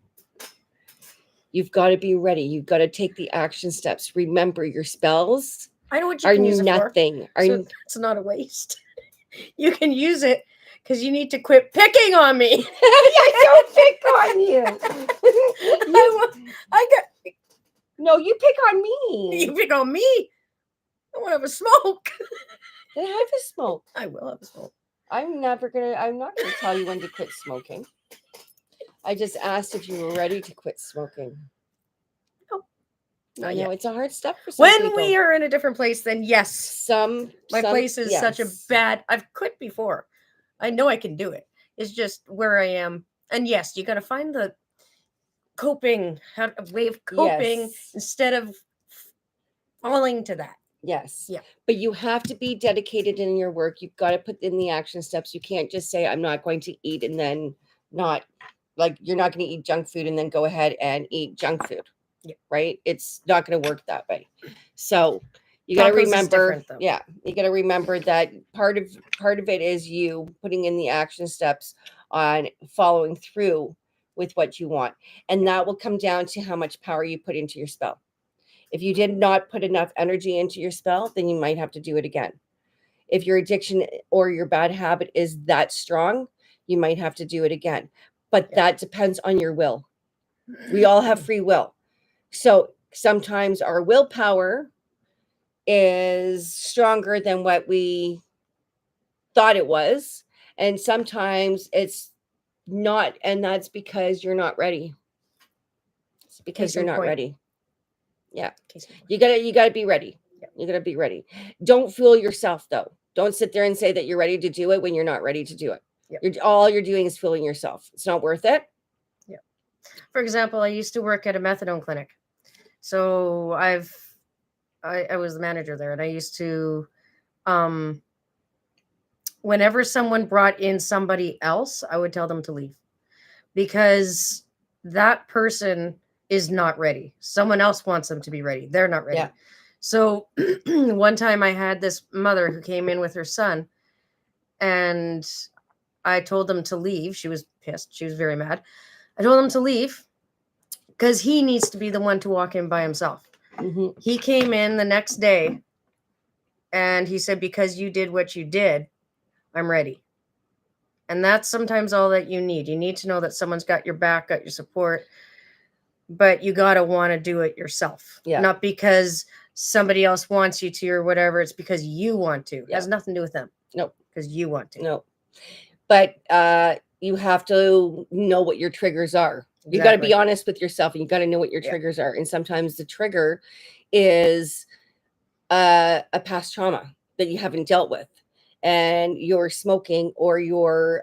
You've got to be ready. You've got to take the action steps. Remember, your spells I know what you can use nothing. It for. So it's not a waste. You can use it because you need to quit picking on me. I don't pick on you. No, you pick on me. You pick on me. I want to have a smoke. Then have a smoke. I will have a smoke. I'm not gonna tell you when to quit smoking. I just asked if you were ready to quit smoking. No. Not yet. It's a hard step for some people. When we are in a different place, then yes. My place is such a bad. I've quit before. I know I can do it. It's just where I am. And yes, you got to find the coping, a way of coping instead of falling to that. Yes. Yeah. But you have to be dedicated in your work. You've got to put in the action steps. You can't just say, I'm not going to eat and then not, like, you're not going to eat junk food and then go ahead and eat junk food. Yeah. Right? It's not going to work that way. So you got to remember, you got to remember that part of it is you putting in the action steps on following through with what you want. And that will come down to how much power you put into your spell. If you did not put enough energy into your spell, then you might have to do it again. If your addiction or your bad habit is that strong, you might have to do it again. But that depends on your will. We all have free will. So sometimes our willpower is stronger than what we thought it was. And sometimes it's not. And that's because you're not ready. It's because you're not ready. Yeah. You gotta be ready. You gotta be ready. Don't fool yourself though. Don't sit there and say that you're ready to do it when you're not ready to do it. All you're doing is fooling yourself. It's not worth it. Yeah. For example, I used to work at a methadone clinic. So I was the manager there, and I used to whenever someone brought in somebody else, I would tell them to leave, because that person is not ready. Someone else wants them to be ready. They're not ready. Yeah. So one time I had this mother who came in with her son, and I told them to leave. She was pissed. She was very mad. I told them to leave because he needs to be the one to walk in by himself. Mhm. He came in the next day and he said, because you did what you did, I'm ready. And that's sometimes all that you need. You need to know that someone's got your back, got your support, but you got to want to do it yourself. Yeah. Not because somebody else wants you to or whatever. It's because you want to. It Yeah. has nothing to do with them. Nope. Because you want to. No. But you have to know what your triggers are. You got to be Exactly. honest with yourself, and you got to know what your Yeah. triggers are. And sometimes the trigger is a past trauma that you haven't dealt with, and your smoking or your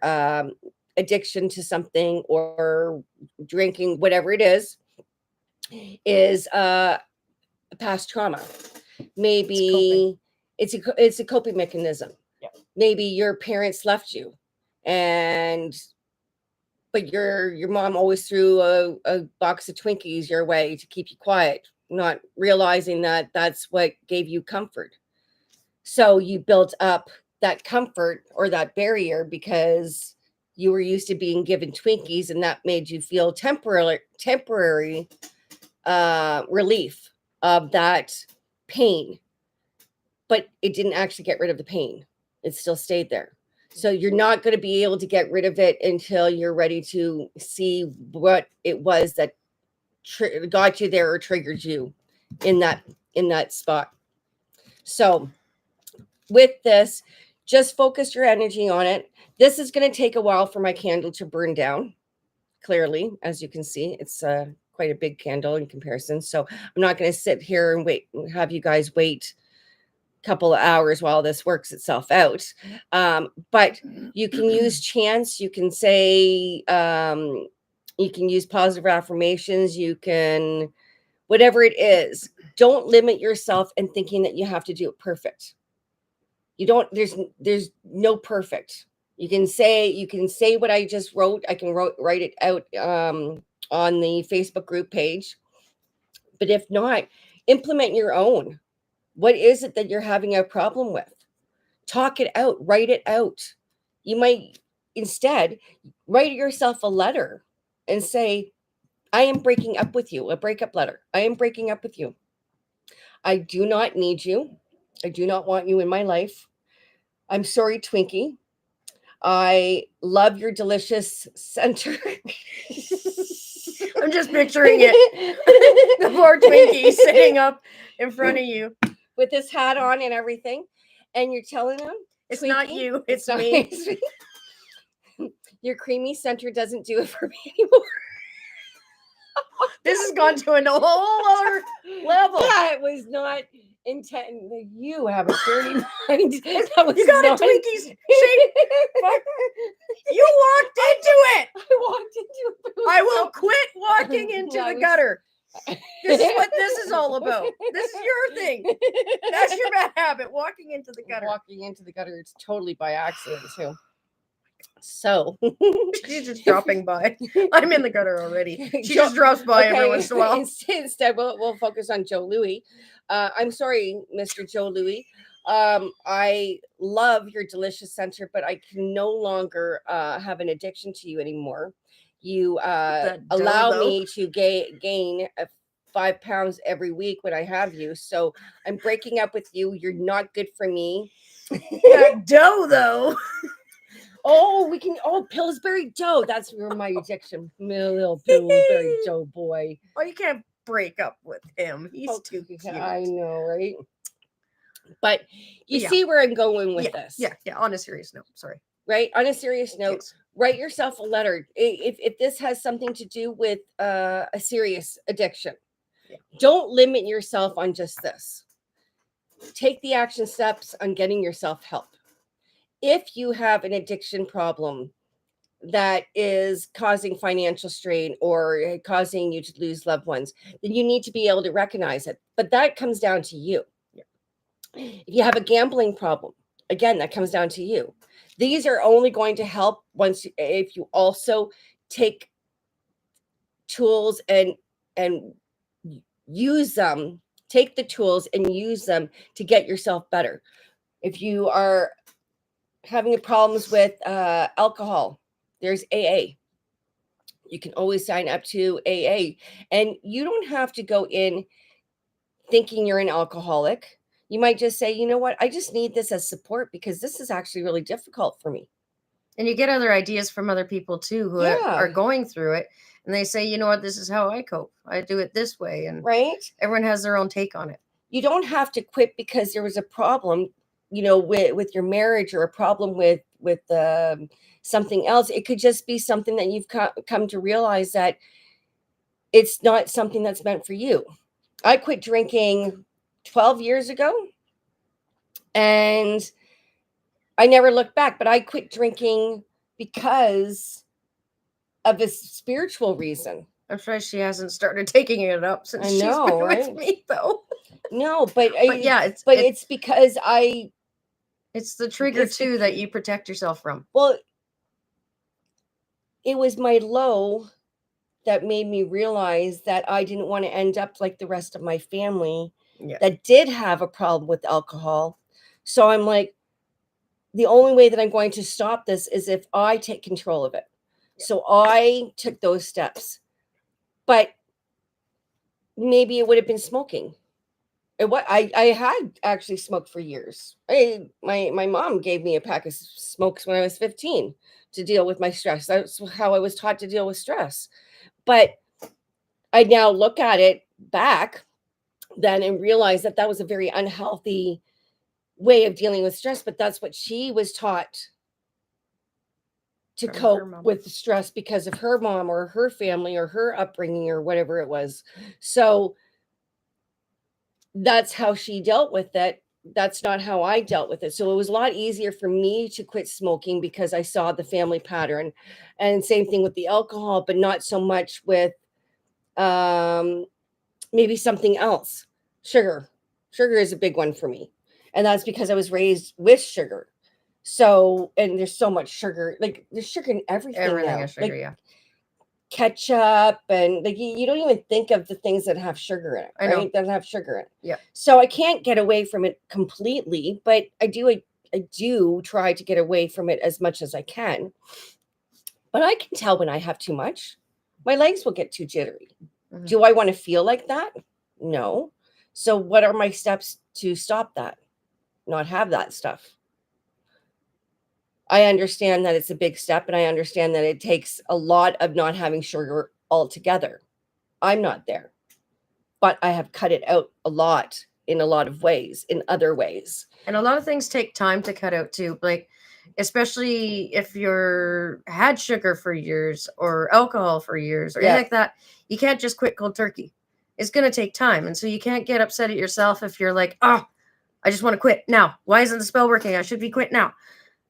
addiction to something or drinking, whatever it is a past trauma. Maybe it's a coping mechanism. Yeah. Maybe your parents left you, but your mom always threw a box of Twinkies your way to keep you quiet, not realizing that that's what gave you comfort. So you built up that comfort or that barrier because you were used to being given Twinkies, and that made you feel temporary relief of that pain, but it didn't actually get rid of the pain. It still stayed there. So you're not going to be able to get rid of it until you're ready to see what it was that got you there or triggered you in that spot. So with this, just focus your energy on it. This is going to take a while for my candle to burn down. Clearly, as you can see, it's quite a big candle in comparison. So I'm not going to sit here and have you guys wait couple of hours while this works itself out. But you can use chants, you can say, you can use positive affirmations, you can, whatever it is. Don't limit yourself in thinking that you have to do it perfect. You don't, there's no perfect. You can say what I just wrote. I can write it out on the Facebook group page. But if not, implement your own. What is it that you're having a problem with? Talk it out, write it out. You might instead write yourself a letter and say, I am breaking up with you, a breakup letter. I am breaking up with you. I do not need you. I do not want you in my life. I'm sorry, Twinkie. I love your delicious center. I'm just picturing it. The poor Twinkie sitting up in front of you with his hat on and everything. And you're telling him, it's Twinkie, not you, it's not me. Your creamy center doesn't do it for me anymore. This has gone to a whole other level. That was not intended. You have a dirty mind. That was you got not... a Twinkie's shape. You walked into it. I walked into it. I will quit walking into the gutter. This is what this is all about. This is your thing. That's your bad habit, walking into the gutter. Walking into the gutter. It's totally by accident, too. So she's just dropping by. I'm in the gutter already. She just drops by every once in a while. Instead, we'll focus on Joe Louis. I'm sorry, Mr. Joe Louis. I love your delicious center, but I can no longer have an addiction to you anymore. You allow me to gain 5 pounds every week when I have you. So I'm breaking up with you. You're not good for me. That dough, though. Oh, we can. Oh, Pillsbury Joe. That's my addiction. Little Pillsbury Joe boy. Oh, you can't break up with him. He's too cute. I know, right? But you see where I'm going with this. Yeah. On a serious note. Sorry. Right. On a serious note, write yourself a letter. If this has something to do with a serious addiction, don't limit yourself on just this. Take the action steps on getting yourself help. If you have an addiction problem that is causing financial strain or causing you to lose loved ones, then you need to be able to recognize it. But that comes down to you. If you have a gambling problem, again, that comes down to you. These are only going to help if you also take tools and use them. Take the tools and use them to get yourself better. If you are having problems with alcohol, there's AA. You can always sign up to AA, and you don't have to go in thinking you're an alcoholic. You might just say, you know what, I just need this as support because this is actually really difficult for me. And you get other ideas from other people too who are going through it, and they say, you know what, this is how I cope. I do it this way, and right. Everyone has their own take on it. You don't have to quit because there was a problem, you know, with your marriage, or a problem with something else. It could just be something that you've come to realize that it's not something that's meant for you. I quit drinking 12 years ago, and I never looked back, but I quit drinking because of a spiritual reason. I'm sure she hasn't started taking it up since she's been with me, though. No, but yeah, it's because it's the trigger too that you protect yourself from. Well, it was my low that made me realize that I didn't want to end up like the rest of my family that did have a problem with alcohol. So I'm like, the only way that I'm going to stop this is if I take control of it. So I took those steps. But maybe it would have been smoking. I had actually smoked for years. My mom gave me a pack of smokes when I was 15 to deal with my stress. That's how I was taught to deal with stress. But I now look at it back then and realize that that was a very unhealthy way of dealing with stress. But that's what she was taught to cope with the stress because of her mom or her family or her upbringing or whatever it was. So that's how she dealt with it. That's not how I dealt with it. So it was a lot easier for me to quit smoking because I saw the family pattern. And same thing with the alcohol, but not so much with maybe something else. Sugar is a big one for me, and that's because I was raised with sugar. So, and there's so much sugar, like there's sugar in everything now. Is sugar, like ketchup, and like you don't even think of the things that have sugar in it, right? I know. That have sugar in it. Yeah. So I can't get away from it completely, but I do try to get away from it as much as I can. But I can tell when I have too much. My legs will get too jittery. Mm-hmm. Do I want to feel like that? No. So what are my steps to stop that? Not have that stuff. I understand that it's a big step, and I understand that it takes a lot of not having sugar altogether. I'm not there, but I have cut it out a lot in a lot of ways, in other ways. And a lot of things take time to cut out too. Like, especially if you're had sugar for years or alcohol for years or anything like that, you can't just quit cold turkey. It's going to take time. And so you can't get upset at yourself if you're like, oh, I just want to quit now. Why isn't the spell working? I should be quit now.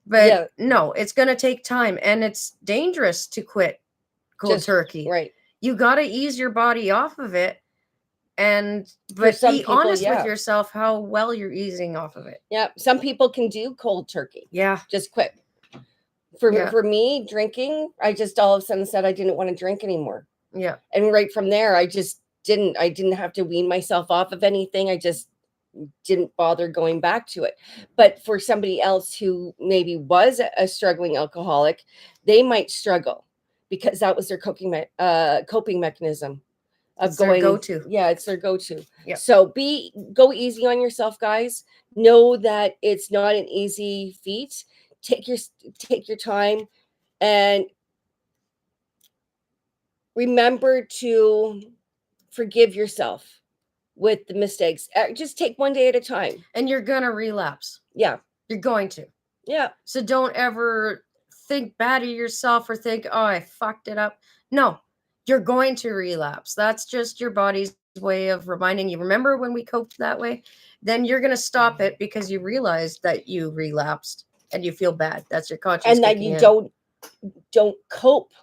But no, it's going to take time, and it's dangerous to quit cold turkey. Right. You got to ease your body off of it, but be honest with yourself how well you're easing off of it. Yeah. Some people can do cold turkey. Yeah. Just quit. For me, drinking, I just all of a sudden said I didn't want to drink anymore. Yeah. And right from there, I didn't have to wean myself off of anything. I just didn't bother going back to it. But for somebody else who maybe was a struggling alcoholic, they might struggle because that was their coping mechanism of it's their go-to. Yeah, it's their go-to. Yep. So go easy on yourself, guys. Know that it's not an easy feat. Take your time, and remember to forgive yourself with the mistakes. Just take one day at a time. And you're going to relapse. Yeah. You're going to. Yeah. So don't ever think bad of yourself or think, oh, I fucked it up. No, you're going to relapse. That's just your body's way of reminding you. Remember when we coped that way? Then you're going to stop it because you realize that you relapsed and you feel bad. That's your conscience. And that you don't cope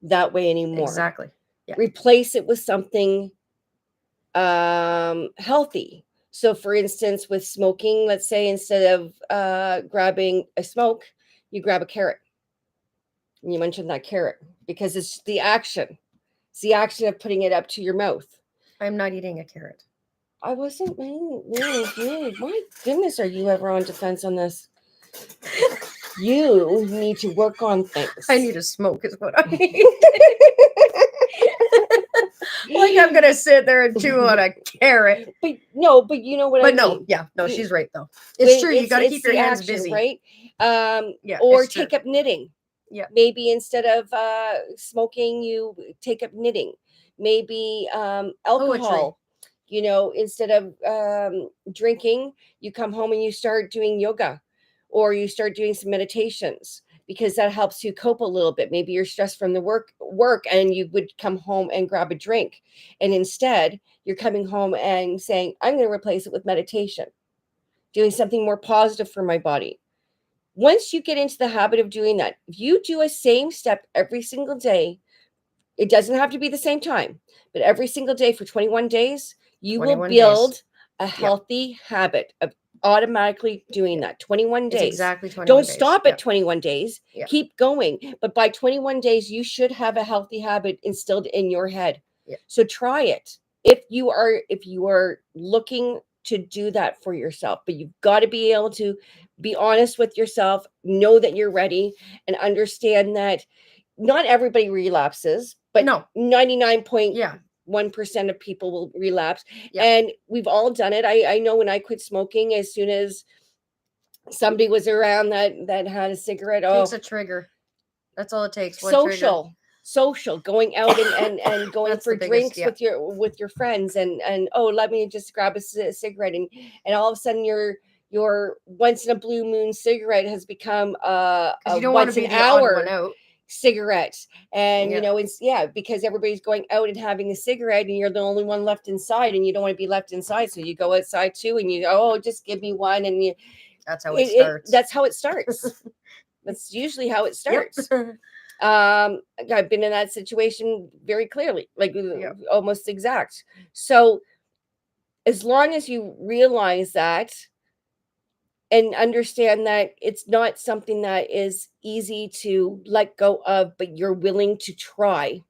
that way anymore. Exactly. Yeah. Replace it with something healthy. So for instance, with smoking, let's say instead of grabbing a smoke, you grab a carrot and you mention that carrot because it's the action. It's the action of putting it up to your mouth. I'm not eating a carrot. I wasn't. My goodness, are you ever on defense on this? You need to work on things. I need to smoke, is what I need. Like I'm gonna sit there and chew on a carrot. But no, but you know what I mean. But no, yeah, no, she's right though. It's true. You got to keep your hands action, busy, right? Yeah, Or it's true. take up knitting. Yeah. Maybe instead of smoking, you take up knitting. Maybe alcohol. You know, instead of drinking, you come home and you start doing yoga, or you start doing some meditations, because that helps you cope a little bit. Maybe you're stressed from the work and you would come home and grab a drink, and instead you're coming home and saying, I'm going to replace it with meditation, doing something more positive for my body. Once you get into the habit of doing that, if you do a same step every single day, it doesn't have to be the same time, but every single day for 21 days, you will 21 build days. a healthy habit of automatically doing that. 21 It's days. exactly 21 Don't days. stop at 21 days. Yeah. Keep going. But by 21 days, you should have a healthy habit instilled in your head. Yeah. So try it. If you are looking to do that for yourself, but you've got to be able to be honest with yourself, know that you're ready, and understand that not everybody relapses, but No. 99.1% of people will relapse. Yeah. And we've all done it. I know when I quit smoking, as soon as somebody was around that had a cigarette, Takes a trigger. That's all it takes. One social, going out and going for drinks with your friends, and oh, let me just grab a cigarette, and all of a sudden your once in a blue moon cigarette has become a you don't want to be the odd one out cigarette. And you know, it's because everybody's going out and having a cigarette and you're the only one left inside, and you don't want to be left inside, so you go outside too, and you just give me one, and that's how it starts. That's how it starts. That's usually how it starts. Yep. I've been in that situation very clearly, like almost exact. So as long as you realize that and understand that it's not something that is easy to let go of, but you're willing to try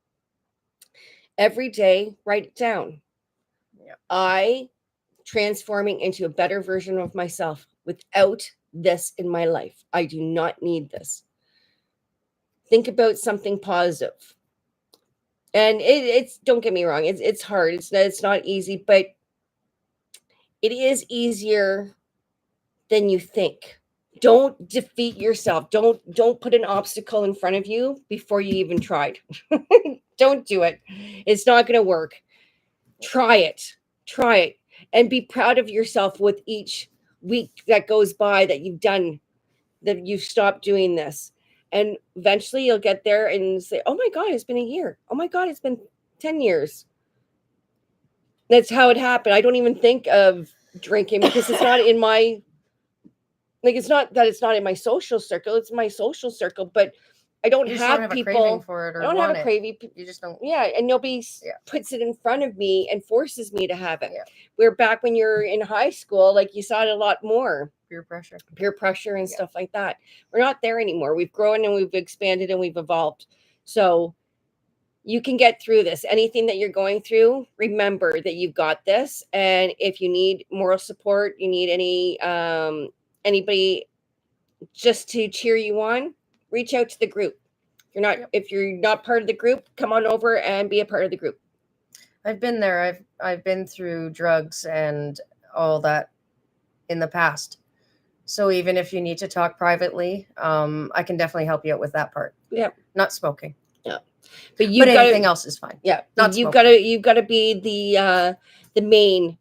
every day, write it down. I transforming into a better version of myself without this in my life. I do not need this. Think about something positive. And it's don't get me wrong, it's hard. It's not easy, but it is easier than you think. Don't defeat yourself. Don't put an obstacle in front of you before you even tried. Don't do it. It's not going to work. Try it. Try it. And be proud of yourself with each week that goes by that you've done, that you've stopped doing this. And eventually you'll get there and say, oh my God, it's been a year. Oh my God, it's been 10 years. That's how it happened. I don't even think of drinking because it's not in my, like, it's not that it's not in my social circle. It's my social circle, but I don't have people. A craving for it, or I don't have a craving. You just don't. Yeah, and nobody puts it in front of me and forces me to have it. Yeah. Where back when you're in high school, like you saw it a lot more. Peer pressure and stuff like that. We're not there anymore. We've grown and we've expanded and we've evolved. So you can get through this. Anything that you're going through, remember that you've got this. And if you need moral support, you need anybody just to cheer you on, reach out to the group. If you're not part of the group, come on over and be a part of the group. I've been there. I've been through drugs and all that in the past. So even if you need to talk privately, I can definitely help you out with that part. Yeah. Not smoking. Yeah. But anything else is fine. Yeah. You've got to be the main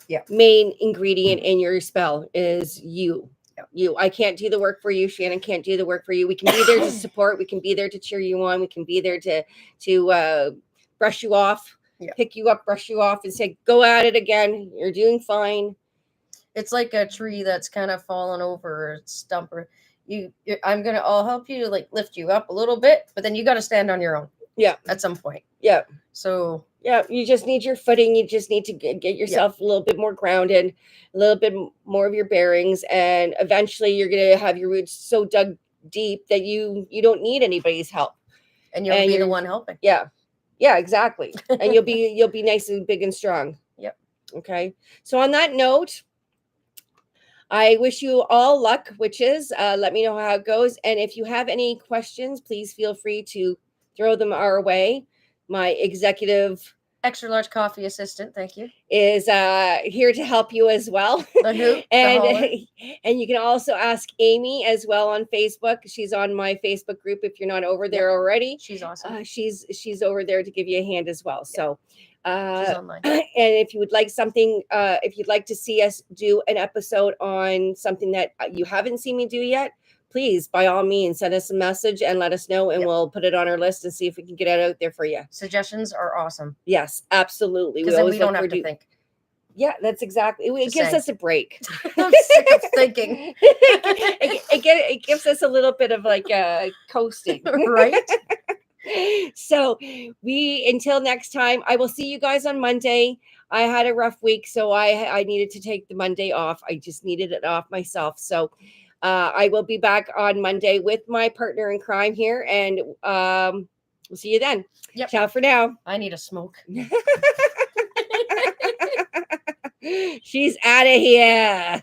ingredient in your spell is you. You. I can't do the work for you. Shannon can't do the work for you. We can be there to support. We can be there to cheer you on. We can be there to brush you off, pick you up, brush you off, and say, go at it again. You're doing fine. It's like a tree that's kind of fallen over, or stump, or I'll help you, like lift you up a little bit, but then you got to stand on your own. Yeah. At some point. Yeah. So you just need your footing. You just need to get yourself a little bit more grounded, a little bit more of your bearings, and eventually you're going to have your roots so dug deep that you don't need anybody's help. And you'll be the one helping. Yeah, exactly. And you'll be nice and big and strong. Yep. Okay. So on that note, I wish you all luck, witches. Let me know how it goes. And if you have any questions, please feel free to throw them our way. My executive extra large coffee assistant, thank you, is here to help you as well. The hoot, and the and you can also ask Amy as well on Facebook. She's on my Facebook group if you're not over there already. She's awesome. She's over there to give you a hand as well. Yep. So she's online. And if you would like something, if you'd like to see us do an episode on something that you haven't seen me do yet, please, by all means, send us a message and let us know, and we'll put it on our list and see if we can get it out there for you. Suggestions are awesome. Yes, absolutely. Because then we don't have to think. Yeah, that's exactly. It gives us a break. I'm sick of thinking. It gives us a little bit of like coasting, right? So until next time, I will see you guys on Monday. I had a rough week, so I needed to take the Monday off. I just needed it off myself. So I will be back on Monday with my partner in crime here, and we'll see you then. Yep. Ciao for now. I need a smoke. She's out of here.